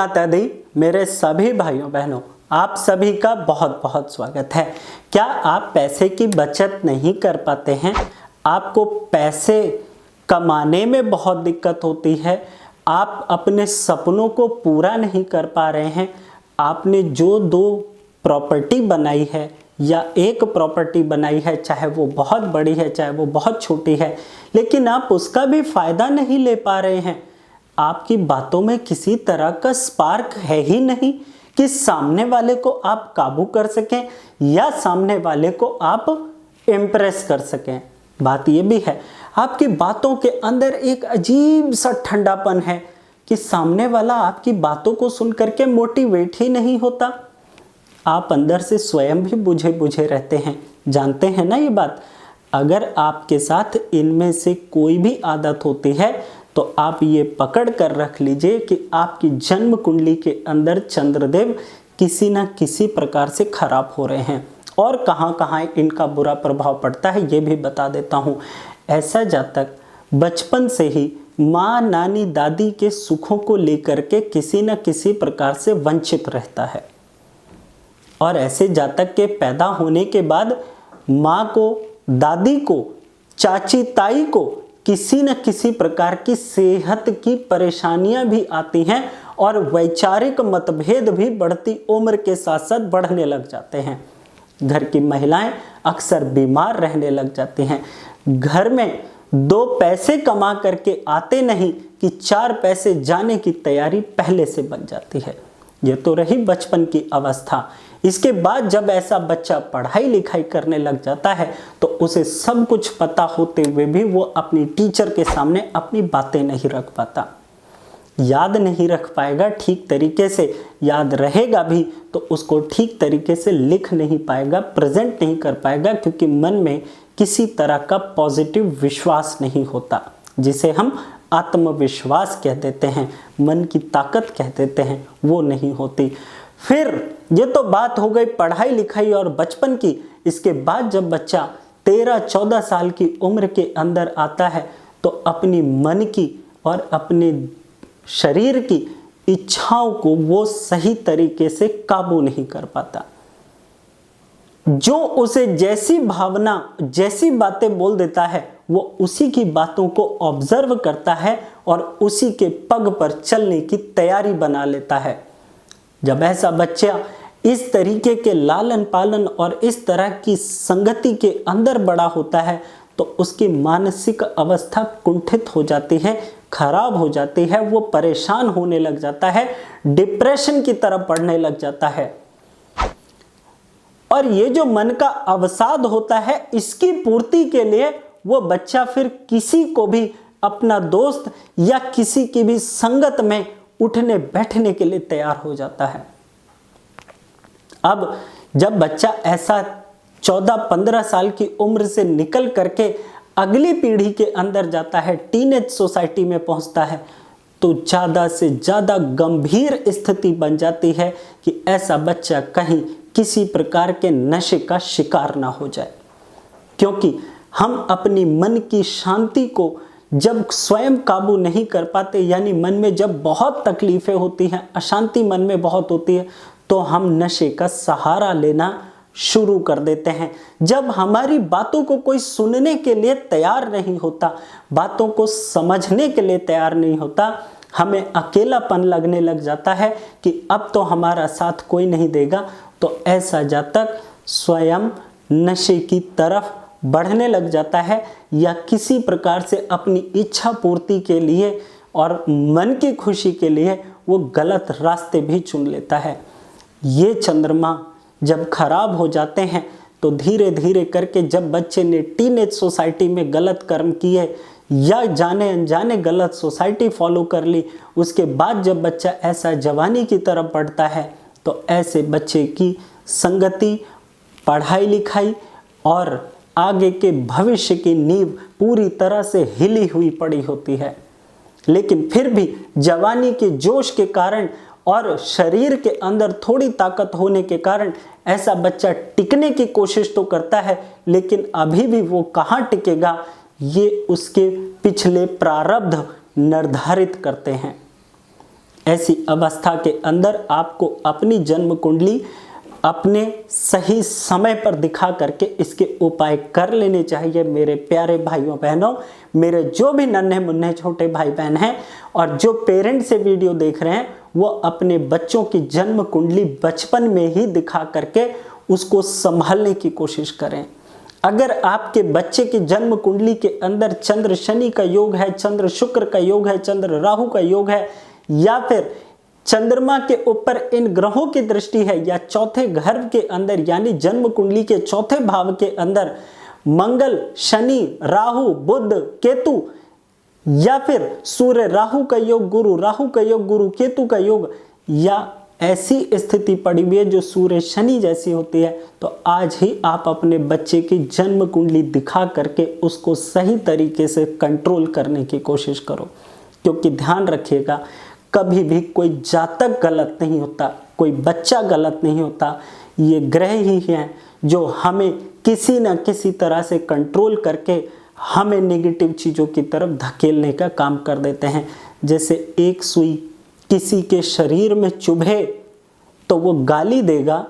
माता दी। मेरे सभी भाइयों बहनों, आप सभी का बहुत बहुत स्वागत है। क्या आप पैसे की बचत नहीं कर पाते हैं? आपको पैसे कमाने में बहुत दिक्कत होती है, आप अपने सपनों को पूरा नहीं कर पा रहे हैं। आपने जो दो प्रॉपर्टी बनाई है या एक प्रॉपर्टी बनाई है, चाहे वो बहुत बड़ी है चाहे वो बहुत छोटी है, लेकिन आप उसका भी फायदा नहीं ले पा रहे हैं। आपकी बातों में किसी तरह का स्पार्क है ही नहीं कि सामने वाले को आप काबू कर सकें या सामने वाले को आप इम्प्रेस कर सकें। बात यह भी है, आपकी बातों के अंदर एक अजीब सा ठंडापन है कि सामने वाला आपकी बातों को सुन करके मोटिवेट ही नहीं होता। आप अंदर से स्वयं भी बुझे बुझे रहते हैं, जानते हैं ना ये बात। अगर आपके साथ इनमें से कोई भी आदत होती है तो आप ये पकड़ कर रख लीजिए कि आपकी जन्म कुंडली के अंदर चंद्रदेव किसी न किसी प्रकार से खराब हो रहे हैं। और कहाँ कहाँ इनका बुरा प्रभाव पड़ता है ये भी बता देता हूँ। ऐसा जातक बचपन से ही माँ, नानी, दादी के सुखों को लेकर के किसी न किसी प्रकार से वंचित रहता है। और ऐसे जातक के पैदा होने के बाद माँ को, दादी को, चाची ताई को किसी न किसी प्रकार की सेहत की परेशानियां भी आती हैं और वैचारिक मतभेद भी बढ़ती उम्र के साथ साथ बढ़ने लग जाते हैं। घर की महिलाएं अक्सर बीमार रहने लग जाती हैं। घर में दो पैसे कमा करके आते नहीं कि चार पैसे जाने की तैयारी पहले से बन जाती है। ये तो रही बचपन की अवस्था। इसके बाद जब ऐसा बच्चा पढ़ाई लिखाई करने लग जाता है तो उसे सब कुछ पता होते हुए भी वो अपनी टीचर के सामने अपनी बातें नहीं रख पाता, याद नहीं रख पाएगा ठीक तरीके से। याद रहेगा भी तो उसको ठीक तरीके से लिख नहीं पाएगा, प्रेजेंट नहीं कर पाएगा, क्योंकि मन में किसी तरह का पॉजिटिव विश्वास नहीं होता, जिसे हम आत्मविश्वास कह देते हैं, मन की ताकत कह देते हैं, वो नहीं होती। फिर ये तो बात हो गई पढ़ाई लिखाई और बचपन की। इसके बाद जब बच्चा 13-14 साल की उम्र के अंदर आता है तो अपनी मन की और अपने शरीर की इच्छाओं को वो सही तरीके से काबू नहीं कर पाता। जो उसे जैसी भावना, जैसी बातें बोल देता है, वो उसी की बातों को ऑब्जर्व करता है और उसी के पग पर चलने की तैयारी बना लेता है। जब ऐसा बच्चा इस तरीके के लालन पालन और इस तरह की संगति के अंदर बड़ा होता है तो उसकी मानसिक अवस्था कुंठित हो जाती है, खराब हो जाती है, वो परेशान होने लग जाता है, डिप्रेशन की तरफ बढ़ने लग जाता है। और ये जो मन का अवसाद होता है, इसकी पूर्ति के लिए वो बच्चा फिर किसी को भी अपना दोस्त या किसी की भी संगत में उठने बैठने के लिए तैयार हो जाता है। अब जब बच्चा ऐसा 14-15 साल की उम्र से निकल करके अगली पीढ़ी के अंदर जाता है, टीनेज सोसाइटी में पहुंचता है, तो ज़्यादा से ज़्यादा गंभीर स्थिति बन जाती है कि ऐसा बच्चा कहीं किसी प्रकार के नशे का शिकार ना हो जाए। क्योंकि हम अपनी मन की शांति को जब स्वयं काबू नहीं कर पाते, यानी मन में जब बहुत तकलीफें होती हैं, अशांति मन में बहुत होती है, तो हम नशे का सहारा लेना शुरू कर देते हैं। जब हमारी बातों को कोई सुनने के लिए तैयार नहीं होता, बातों को समझने के लिए तैयार नहीं होता, हमें अकेलापन लगने लग जाता है कि अब तो हमारा साथ कोई नहीं देगा, तो ऐसा जातक स्वयं नशे की तरफ बढ़ने लग जाता है या किसी प्रकार से अपनी इच्छा पूर्ति के लिए और मन की खुशी के लिए वो गलत रास्ते भी चुन लेता है। ये चंद्रमा जब खराब हो जाते हैं तो धीरे धीरे करके जब बच्चे ने टीनेज सोसाइटी में गलत कर्म किए या जाने अनजाने गलत सोसाइटी फॉलो कर ली, उसके बाद जब बच्चा ऐसा जवानी की तरफ बढ़ता है तो ऐसे बच्चे की संगति, पढ़ाई लिखाई और आगे के भविष्य की नींव पूरी तरह से हिली हुई पड़ी होती है। लेकिन फिर भी जवानी के जोश के कारण और शरीर के अंदर थोड़ी ताकत होने के कारण ऐसा बच्चा टिकने की कोशिश तो करता है, लेकिन अभी भी वो कहाँ टिकेगा ये उसके पिछले प्रारब्ध निर्धारित करते हैं। ऐसी अवस्था के अंदर आपको अपनी जन्म कुंडली अपने सही समय पर दिखा करके इसके उपाय कर लेने चाहिए। मेरे प्यारे भाइयों बहनों, मेरे जो भी नन्हे मुन्ने छोटे भाई बहन हैं और जो पेरेंट्स से वीडियो देख रहे हैं, वो अपने बच्चों की जन्म कुंडली बचपन में ही दिखा करके उसको संभालने की कोशिश करें। अगर आपके बच्चे की जन्म कुंडली के अंदर चंद्र शनि का योग है, चंद्र शुक्र का योग है, चंद्र राहु का योग है, या फिर चंद्रमा के ऊपर इन ग्रहों की दृष्टि है, या चौथे घर के अंदर यानी जन्म कुंडली के चौथे भाव के अंदर मंगल, शनि, राहु, बुध, केतु, या फिर सूर्य राहु का योग, गुरु राहु का योग, गुरु केतु का योग, या ऐसी स्थिति पड़ी हुई है जो सूर्य शनि जैसी होती है, तो आज ही आप अपने बच्चे की जन्म कुंडली दिखा करके उसको सही तरीके से कंट्रोल करने की कोशिश करो। क्योंकि ध्यान रखिएगा, कभी भी कोई जातक गलत नहीं होता, कोई बच्चा गलत नहीं होता, ये ग्रह ही हैं जो हमें किसी न किसी तरह से कंट्रोल करके हमें नेगेटिव चीज़ों की तरफ धकेलने का काम कर देते हैं। जैसे एक सुई किसी के शरीर में चुभे तो वो गाली देगा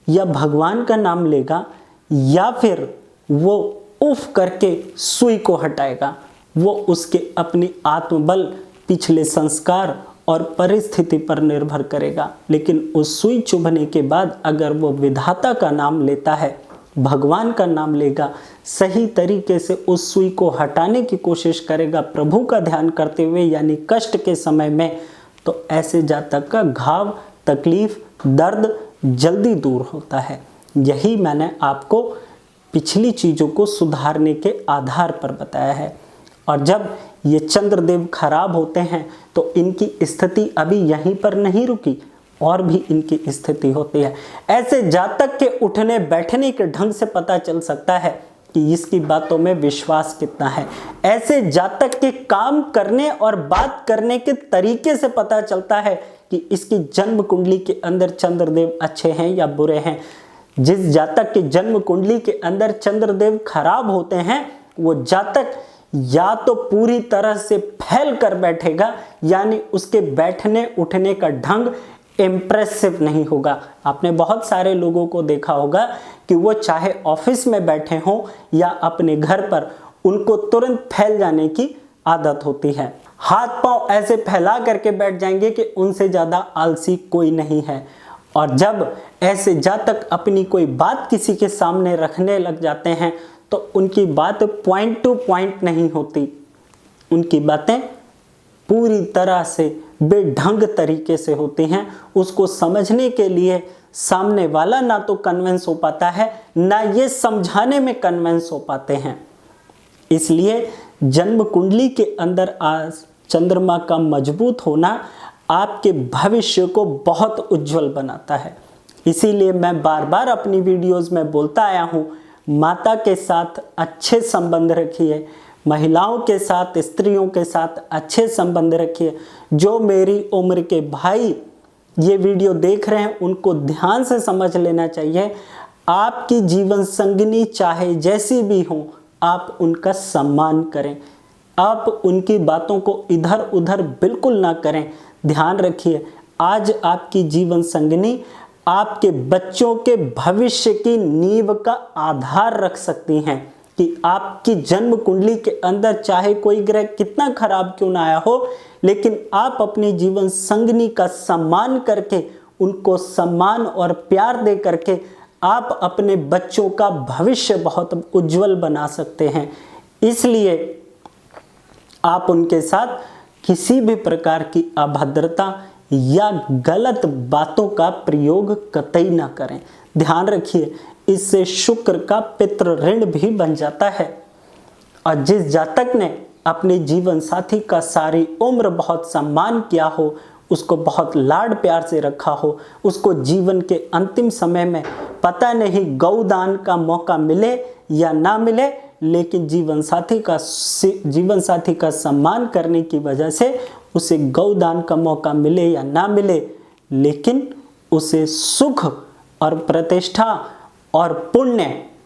या भगवान का नाम लेगा, या फिर वो उफ करके सुई को हटाएगा। वो उसके अपनी आत्मबल, पिछले संस्कार और परिस्थिति पर निर्भर करेगा। लेकिन उस सुई चुभने के बाद अगर वो विधाता का नाम लेता है, भगवान का नाम लेगा, सही तरीके से उस सुई को हटाने की कोशिश करेगा प्रभु का ध्यान करते हुए, यानी कष्ट के समय में, तो ऐसे जातक का घाव, तकलीफ, दर्द जल्दी दूर होता है। यही मैंने आपको पिछली चीज़ों को सुधारने के आधार पर बताया है। और जब ये चंद्रदेव खराब होते हैं तो इनकी स्थिति अभी यहीं पर नहीं रुकी, और भी इनकी स्थिति होती है। ऐसे जातक के उठने बैठने के ढंग से पता चल सकता है कि इसकी बातों में विश्वास कितना है। ऐसे जातक के काम करने और बात करने के तरीके से पता चलता है कि इसकी जन्म कुंडली के अंदर चंद्रदेव अच्छे हैं या बुरे हैं। जिस जातक की जन्म कुंडली के अंदर चंद्रदेव खराब होते हैं, वो जातक या तो पूरी तरह से फैल कर बैठेगा, यानी उसके बैठने उठने का ढंग इम्प्रेसिव नहीं होगा। आपने बहुत सारे लोगों को देखा होगा कि वो चाहे ऑफिस में बैठे हों या अपने घर पर, उनको तुरंत फैल जाने की आदत होती है। हाथ पांव ऐसे फैला करके बैठ जाएंगे कि उनसे ज़्यादा आलसी कोई नहीं है। और जब ऐसे जातक अपनी कोई बात किसी के सामने रखने लग जाते हैं तो उनकी बात पॉइंट टू पॉइंट नहीं होती, उनकी बातें पूरी तरह से बेढंग तरीके से होती हैं। उसको समझने के लिए सामने वाला ना तो कन्विंस हो पाता है, ना ये समझाने में कन्विंस हो पाते हैं। इसलिए जन्म कुंडली के अंदर आज चंद्रमा का मजबूत होना आपके भविष्य को बहुत उज्जवल बनाता है। इसीलिए मैं बार बार अपनी वीडियोस में बोलता आया हूँ, माता के साथ अच्छे संबंध रखिए, महिलाओं के साथ, स्त्रियों के साथ अच्छे संबंध रखिए। जो मेरी उम्र के भाई ये वीडियो देख रहे हैं, उनको ध्यान से समझ लेना चाहिए, आपकी जीवन संगिनी चाहे जैसी भी हो, आप उनका सम्मान करें, आप उनकी बातों को इधर उधर बिल्कुल ना करें। ध्यान रखिए, आज आपकी जीवन संगिनी आपके बच्चों के भविष्य की नींव का आधार रख सकती हैं। कि आपकी जन्म कुंडली के अंदर चाहे कोई ग्रह कितना खराब क्यों ना आया हो, लेकिन आप अपनी जीवन संगिनी का सम्मान करके, उनको सम्मान और प्यार दे करके आप अपने बच्चों का भविष्य बहुत उज्जवल बना सकते हैं। इसलिए आप उनके साथ किसी भी प्रकार की अभद्रता या गलत बातों का प्रयोग कतई ना करें। ध्यान रखिए, इससे शुक्र का पितृ ऋण भी बन जाता है। और जिस जातक ने अपने जीवन साथी का सारी उम्र बहुत सम्मान किया हो, उसको बहुत लाड प्यार से रखा हो, उसको जीवन के अंतिम समय में पता नहीं गौदान का मौका मिले या ना मिले, लेकिन जीवन साथी का सम्मान करने की वजह से उसे गौदान का मौका मिले या ना मिले, लेकिन उसे सुख और प्रतिष्ठा और पुण्य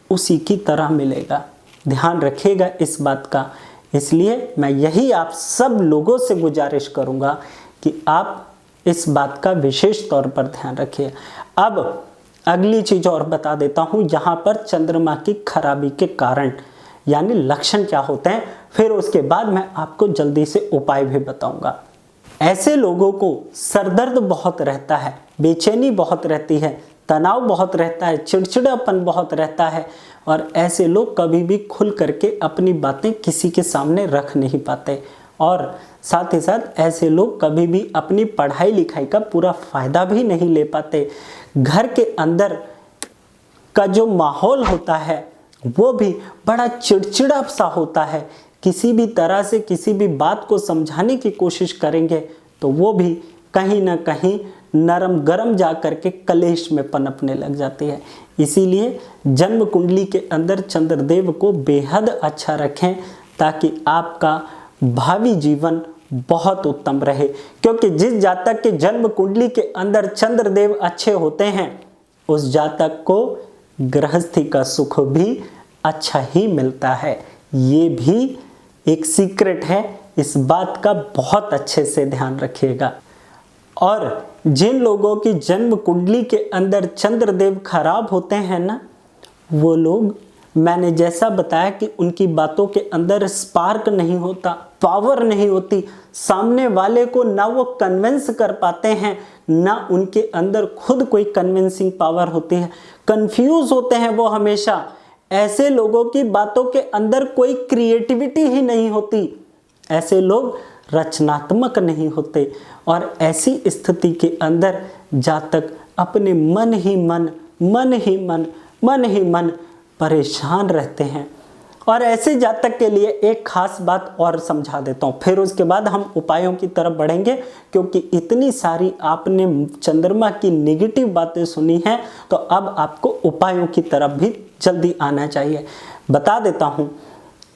उसी की तरह मिलेगा। ध्यान रखिएगा इस बात का। इसलिए मैं यही आप सब लोगों से गुजारिश करूंगा कि आप इस बात का विशेष तौर पर ध्यान रखिए। अब अगली चीज और बता देता हूं, यहाँ पर चंद्रमा की खराबी के कारण यानी लक्षण क्या होते हैं, फिर उसके बाद मैं आपको जल्दी से उपाय भी बताऊंगा। ऐसे लोगों को सरदर्द बहुत रहता है, बेचैनी बहुत रहती है, तनाव बहुत रहता है, चिड़चिड़ापन बहुत रहता है और ऐसे लोग कभी भी खुल करके अपनी बातें किसी के सामने रख नहीं पाते और साथ ही साथ ऐसे लोग कभी भी अपनी पढ़ाई लिखाई का पूरा फायदा भी नहीं ले पाते। घर के अंदर का जो माहौल होता है वो भी बड़ा चिड़चिड़ा सा होता है। किसी भी तरह से किसी भी बात को समझाने की कोशिश करेंगे तो वो भी कहीं ना कहीं नरम गरम जा करके कलेश में पनपने लग जाती है। इसीलिए जन्म कुंडली के अंदर चंद्रदेव को बेहद अच्छा रखें ताकि आपका भावी जीवन बहुत उत्तम रहे, क्योंकि जिस जातक के जन्म कुंडली के अंदर चंद्रदेव अच्छे होते हैं उस जातक को गृहस्थी का सुख भी अच्छा ही मिलता है। ये भी एक सीक्रेट है, इस बात का बहुत अच्छे से ध्यान रखिएगा। और जिन लोगों की जन्म कुंडली के अंदर चंद्रदेव खराब होते हैं ना, वो लोग मैंने जैसा बताया कि उनकी बातों के अंदर स्पार्क नहीं होता, पावर नहीं होती, सामने वाले को ना वो कन्विंस कर पाते हैं, ना उनके अंदर खुद कोई कन्विंसिंग पावर होती है, कंफ्यूज होते हैं वो हमेशा। ऐसे लोगों की बातों के अंदर कोई क्रिएटिविटी ही नहीं होती, ऐसे लोग रचनात्मक नहीं होते और ऐसी स्थिति के अंदर जातक अपने मन ही मन परेशान रहते हैं। और ऐसे जातक के लिए एक खास बात और समझा देता हूँ, फिर उसके बाद हम उपायों की तरफ बढ़ेंगे, क्योंकि इतनी सारी आपने चंद्रमा की नेगेटिव बातें सुनी हैं तो अब आपको उपायों की तरफ भी जल्दी आना चाहिए। बता देता हूँ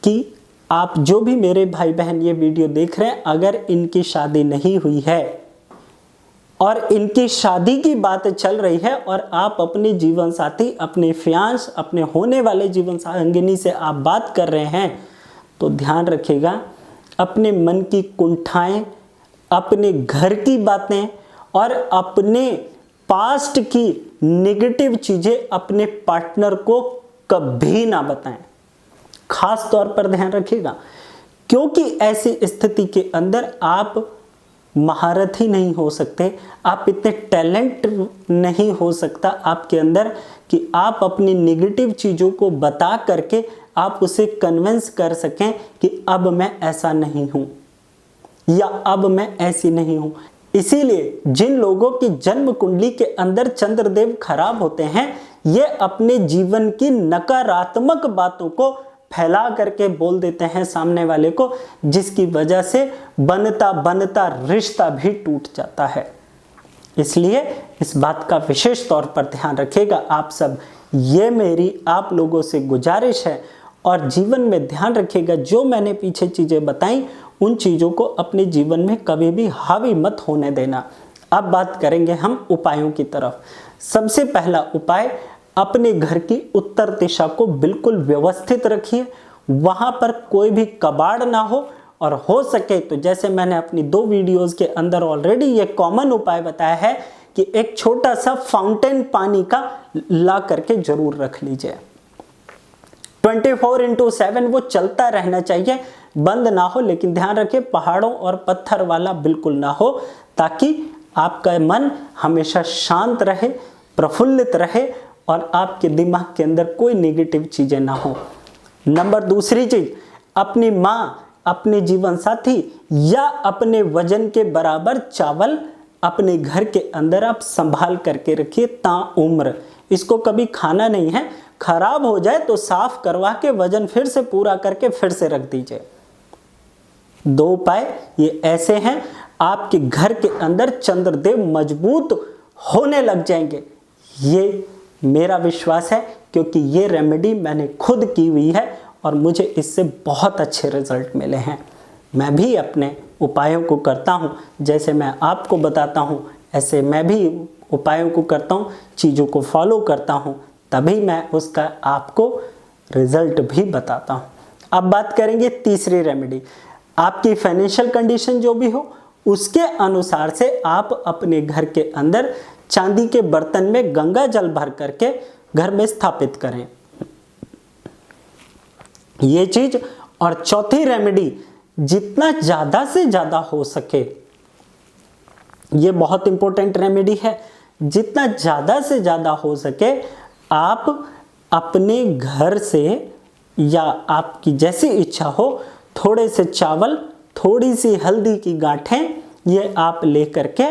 कि आप जो भी मेरे भाई बहन ये वीडियो देख रहे हैं, अगर इनकी शादी नहीं हुई है और इनकी शादी की बात चल रही है और आप अपने जीवन साथी, अपने फियांस, अपने होने वाले जीवन संगिनी से आप बात कर रहे हैं, तो ध्यान रखिएगा अपने मन की कुंठाएं, अपने घर की बातें और अपने पास्ट की नेगेटिव चीजें अपने पार्टनर को कभी ना बताएं। खास तौर पर ध्यान रखिएगा, क्योंकि ऐसी स्थिति के अंदर आप महारथी नहीं हो सकते, आप इतने टैलेंट नहीं हो सकता आपके अंदर कि आप अपनी नेगेटिव चीज़ों को बता करके आप उसे कन्विंस कर सकें कि अब मैं ऐसा नहीं हूँ या अब मैं ऐसी नहीं हूँ। इसीलिए जिन लोगों की जन्म कुंडली के अंदर चंद्रदेव खराब होते हैं, ये अपने जीवन की नकारात्मक बातों को फैला करके बोल देते हैं सामने वाले को, जिसकी वजह से बनता बनता रिश्ता भी टूट जाता है। इसलिए इस बात का विशेष तौर पर ध्यान रखिएगा आप सब, ये मेरी आप लोगों से गुजारिश है। और जीवन में ध्यान रखिएगा, जो मैंने पीछे चीजें बताई उन चीजों को अपने जीवन में कभी भी हावी मत होने देना। अब बात करेंगे हम उपायों की तरफ। सबसे पहला उपाय, अपने घर की उत्तर दिशा को बिल्कुल व्यवस्थित रखिए, वहां पर कोई भी कबाड़ ना हो, और हो सके तो जैसे मैंने अपनी 2 वीडियोस के अंदर ऑलरेडी ये कॉमन उपाय बताया है कि एक छोटा सा फाउंटेन पानी का ला करके जरूर रख लीजिए। 24/7 वो चलता रहना चाहिए, बंद ना हो, लेकिन ध्यान रखिए पहाड़ों और पत्थर वाला बिल्कुल ना हो, ताकि आपका मन हमेशा शांत रहे, प्रफुल्लित रहे और आपके दिमाग के अंदर कोई नेगेटिव चीजें ना हो। नंबर दूसरी चीज, अपनी माँ, अपने जीवन साथी या अपने वजन के बराबर चावल अपने घर के अंदर आप संभाल करके रखिए ताउम्र। इसको कभी खाना नहीं है, खराब हो जाए तो साफ करवा के वजन फिर से पूरा करके फिर से रख दीजिए। 2 उपाय ये ऐसे हैं, आपके घर के अंदर चंद्रदेव मजबूत होने लग जाएंगे। ये मेरा विश्वास है, क्योंकि ये रेमेडी मैंने खुद की हुई है और मुझे इससे बहुत अच्छे रिजल्ट मिले हैं। मैं भी अपने उपायों को करता हूँ, जैसे मैं आपको बताता हूँ ऐसे मैं भी उपायों को करता हूँ, चीज़ों को फॉलो करता हूँ, तभी मैं उसका आपको रिजल्ट भी बताता हूँ। अब बात करेंगे तीसरी रेमेडी। आपकी फाइनेंशियल कंडीशन जो भी हो उसके अनुसार से आप अपने घर के अंदर चांदी के बर्तन में गंगा जल भर करके घर में स्थापित करें, ये चीज। और चौथी रेमेडी, जितना ज्यादा से ज्यादा हो सके, ये बहुत इंपॉर्टेंट रेमेडी है, जितना ज्यादा से ज्यादा हो सके आप अपने घर से या आपकी जैसी इच्छा हो थोड़े से चावल, थोड़ी सी हल्दी की गांठें, ये आप लेकर के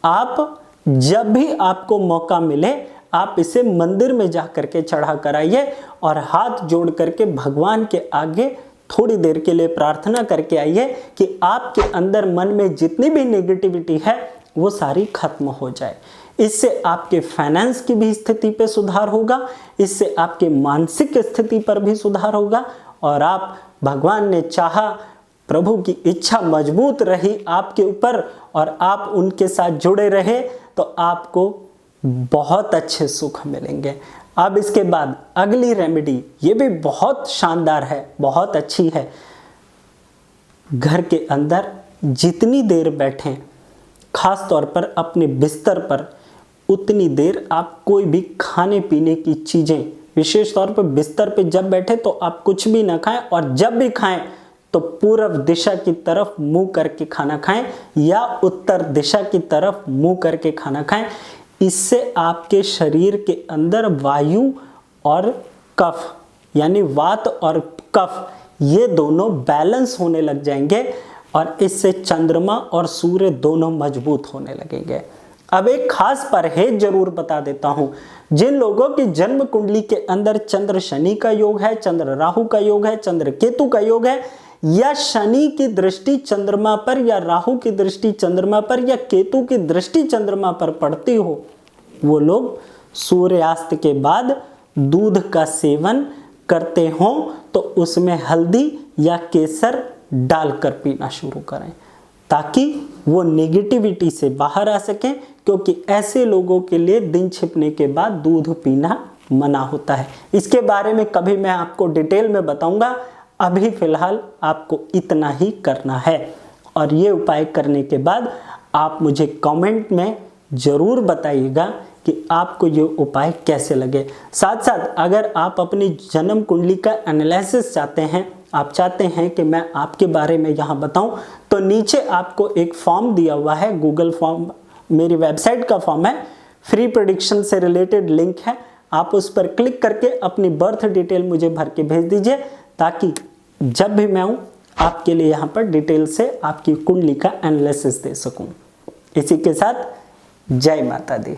आप जब भी आपको मौका मिले आप इसे मंदिर में जा करके चढ़ा कर आइए और हाथ जोड़ करके भगवान के आगे थोड़ी देर के लिए प्रार्थना करके आइए कि आपके अंदर मन में जितनी भी नेगेटिविटी है वो सारी खत्म हो जाए। इससे आपके फाइनेंस की भी स्थिति पे सुधार होगा, इससे आपके मानसिक स्थिति पर भी सुधार होगा और आप, भगवान ने चाहा, प्रभु की इच्छा मजबूत रही आपके ऊपर और आप उनके साथ जुड़े रहे तो आपको बहुत अच्छे सुख मिलेंगे। अब इसके बाद अगली रेमेडी, ये भी बहुत शानदार है, बहुत अच्छी है। घर के अंदर जितनी देर बैठें, खास तौर पर अपने बिस्तर पर, उतनी देर आप कोई भी खाने पीने की चीजें, विशेष तौर पर बिस्तर पे जब बैठे तो आप कुछ भी ना खाएं और जब भी खाएं तो पूर्व दिशा की तरफ मुंह करके खाना खाएं या उत्तर दिशा की तरफ मुंह करके खाना खाएं। इससे आपके शरीर के अंदर वायु और कफ, यानी वात और कफ, ये दोनों बैलेंस होने लग जाएंगे और इससे चंद्रमा और सूर्य दोनों मजबूत होने लगेंगे। अब एक खास परहेज जरूर बता देता हूं, जिन लोगों की जन्म कुंडली के अंदर चंद्र शनि का योग है, चंद्र राहु का योग है, चंद्र केतु का योग है, या शनि की दृष्टि चंद्रमा पर या राहु की दृष्टि चंद्रमा पर या केतु की दृष्टि चंद्रमा पर पड़ती हो, वो लोग सूर्यास्त के बाद दूध का सेवन करते हो तो उसमें हल्दी या केसर डालकर पीना शुरू करें ताकि वो नेगेटिविटी से बाहर आ सकें, क्योंकि ऐसे लोगों के लिए दिन छिपने के बाद दूध पीना मना होता है। इसके बारे में कभी मैं आपको डिटेल में बताऊंगा, अभी फिलहाल आपको इतना ही करना है। और ये उपाय करने के बाद आप मुझे कमेंट में जरूर बताइएगा कि आपको ये उपाय कैसे लगे। साथ साथ अगर आप अपनी जन्म कुंडली का एनालिसिस चाहते हैं, आप चाहते हैं कि मैं आपके बारे में यहाँ बताऊं, तो नीचे आपको एक फॉर्म दिया हुआ है, गूगल फॉर्म, मेरी वेबसाइट का फॉर्म है, फ्री प्रेडिक्शन से रिलेटेड लिंक है, आप उस पर क्लिक करके अपनी बर्थ डिटेल मुझे भर के भेज दीजिए ताकि जब भी मैं हूँ आपके लिए यहाँ पर डिटेल से आपकी कुंडली का एनालिसिस दे सकूँ। इसी के साथ जय माता दी।